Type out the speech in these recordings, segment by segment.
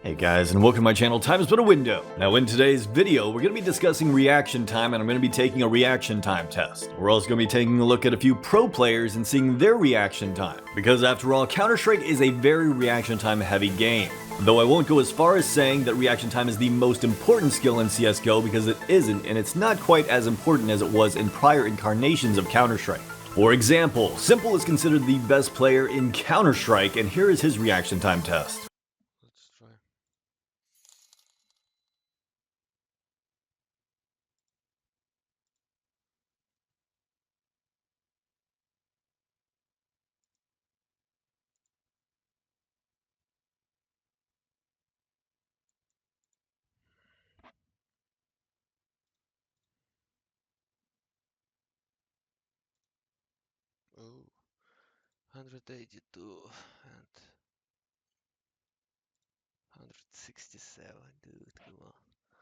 Hey guys, and welcome to my channel, Time is But a Window. Now in today's video, we're going to be discussing reaction time, and I'm going to be taking a reaction time test. We're also going to be taking a look at a few pro players and seeing their reaction time. Because after all, Counter-Strike is a very reaction time heavy game. Though I won't go as far as saying that reaction time is the most important skill in CSGO, because it isn't, and it's not quite as important as it was in prior incarnations of Counter-Strike. For example, s1MPLE is considered the best player in Counter-Strike, and here is his reaction time test. Let's try. Oh, 182 and 167, dude, come on.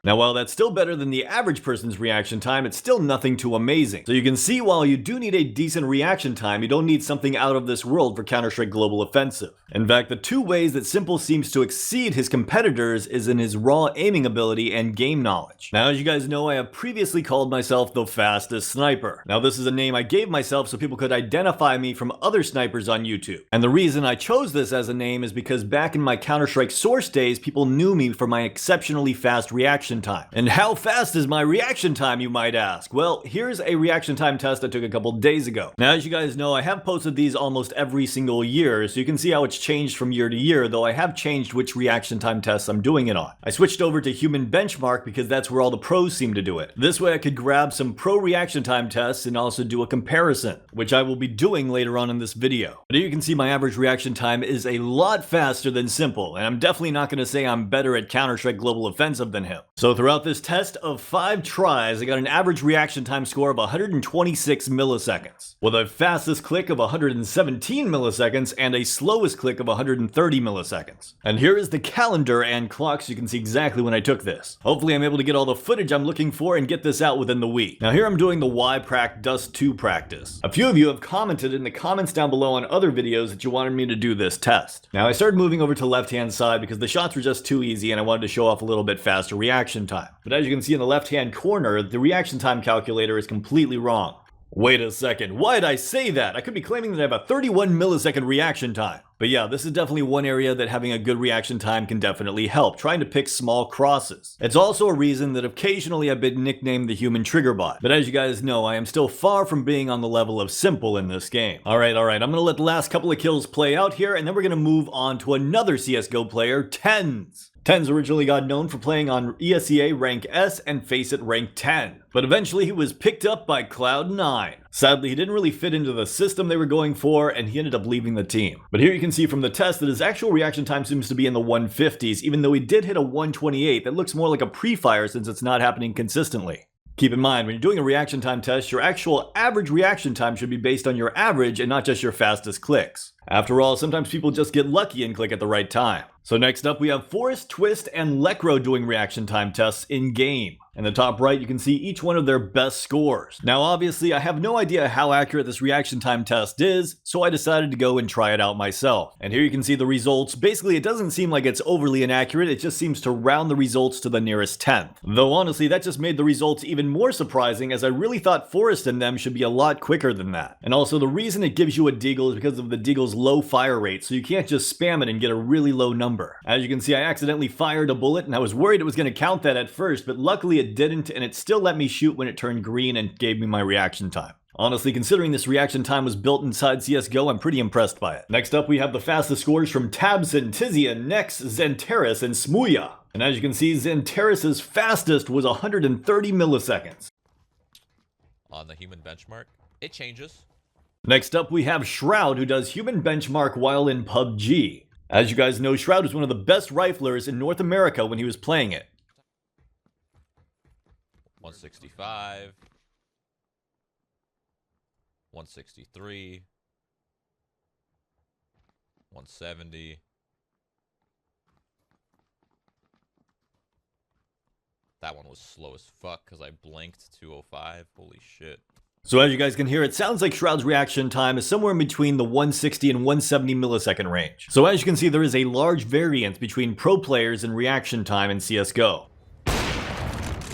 Now while that's still better than the average person's reaction time, it's still nothing too amazing. So you can see while you do need a decent reaction time, you don't need something out of this world for Counter-Strike Global Offensive. In fact, the two ways that s1MPLE seems to exceed his competitors is in his raw aiming ability and game knowledge. Now as you guys know, I have previously called myself the fastest sniper. Now this is a name I gave myself so people could identify me from other snipers on YouTube. And the reason I chose this as a name is because back in my Counter-Strike Source days, people knew me for my exceptionally fast reaction time. And how fast is my reaction time, you might ask? Well, here's a reaction time test I took a couple days ago. Now, as you guys know, I have posted these almost every single year, so you can see how it's changed from year to year, though I have changed which reaction time tests I'm doing it on. I switched over to human benchmark because that's where all the pros seem to do it. This way I could grab some pro reaction time tests and also do a comparison, which I will be doing later on in this video. But here you can see my average reaction time is a lot faster than s1MPLE, and I'm definitely not going to say I'm better at Counter-Strike Global Offensive than him. So throughout this test of 5 tries, I got an average reaction time score of 126 milliseconds, with a fastest click of 117 milliseconds and a slowest click of 130 milliseconds. And here is the calendar and clock so you can see exactly when I took this. Hopefully I'm able to get all the footage I'm looking for and get this out within the week. Now here I'm doing the YPrac Dust 2 practice. A few of you have commented in the comments down below on other videos that you wanted me to do this test. Now I started moving over to the left hand side because the shots were just too easy and I wanted to show off a little bit faster reaction time. But as you can see in the left hand corner, the reaction time calculator is completely wrong. Wait a second, why did I say that? I could be claiming that I have a 31 millisecond reaction time. But yeah, this is definitely one area that having a good reaction time can definitely help, trying to pick small crosses. It's also a reason that occasionally I've been nicknamed the human trigger bot. But as you guys know, I am still far from being on the level of s1MPLE in this game. Alright, I'm gonna let the last couple of kills play out here, and then we're gonna move on to another CSGO player, TenZ. TenZ originally got known for playing on ESEA rank S and FACEIT rank 10, but eventually he was picked up by Cloud9. Sadly, he didn't really fit into the system they were going for, and he ended up leaving the team. But here you can see from the test that his actual reaction time seems to be in the 150s, even though he did hit a 128 that looks more like a pre-fire since it's not happening consistently. Keep in mind, when you're doing a reaction time test, your actual average reaction time should be based on your average and not just your fastest clicks. After all, sometimes people just get lucky and click at the right time. So next up we have Forest, Twist, and Lekro doing reaction time tests in game. In the top right you can see each one of their best scores. Now obviously I have no idea how accurate this reaction time test is, so I decided to go and try it out myself. And here you can see the results. Basically it doesn't seem like it's overly inaccurate, it just seems to round the results to the nearest tenth. Though honestly that just made the results even more surprising, as I really thought Forest and them should be a lot quicker than that. And also the reason it gives you a deagle is because of the deagle's low fire rate, so you can't just spam it and get a really low number. As you can see, I accidentally fired a bullet and I was worried it was going to count that at first, but luckily it didn't, and it still let me shoot when it turned green and gave me my reaction time. Honestly, considering this reaction time was built inside CSGO, I'm pretty impressed by it. Next up, we have the fastest scores from Tabson, Tizian, Nex, Xantares, and Smuya. And as you can see, Xantares' fastest was 130 milliseconds. On the human benchmark, it changes. Next up, we have Shroud, who does human benchmark while in PUBG. As you guys know, Shroud was one of the best riflers in North America when he was playing it. 165. 163. 170. That one was slow as fuck because I blinked 205. Holy shit. So as you guys can hear, it sounds like Shroud's reaction time is somewhere in between the 160 and 170 millisecond range. So as you can see, there is a large variance between pro players and reaction time in CSGO.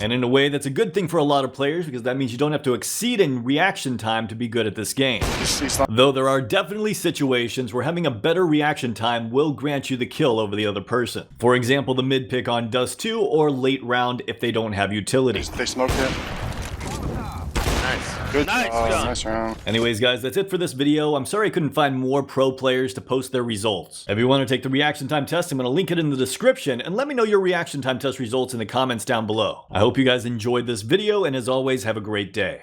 And in a way, that's a good thing for a lot of players because that means you don't have to exceed in reaction time to be good at this game. Though there are definitely situations where having a better reaction time will grant you the kill over the other person. For example, the mid pick on Dust 2 or late round if they don't have utility. They smoked it. Nice. Good. Nice, Nice round. Anyways guys, that's it for this video. I'm sorry I couldn't find more pro players to post their results. If you want to take the reaction time test, I'm going to link it in the description, and let me know your reaction time test results in the comments down below. I hope you guys enjoyed this video, and as always, have a great day.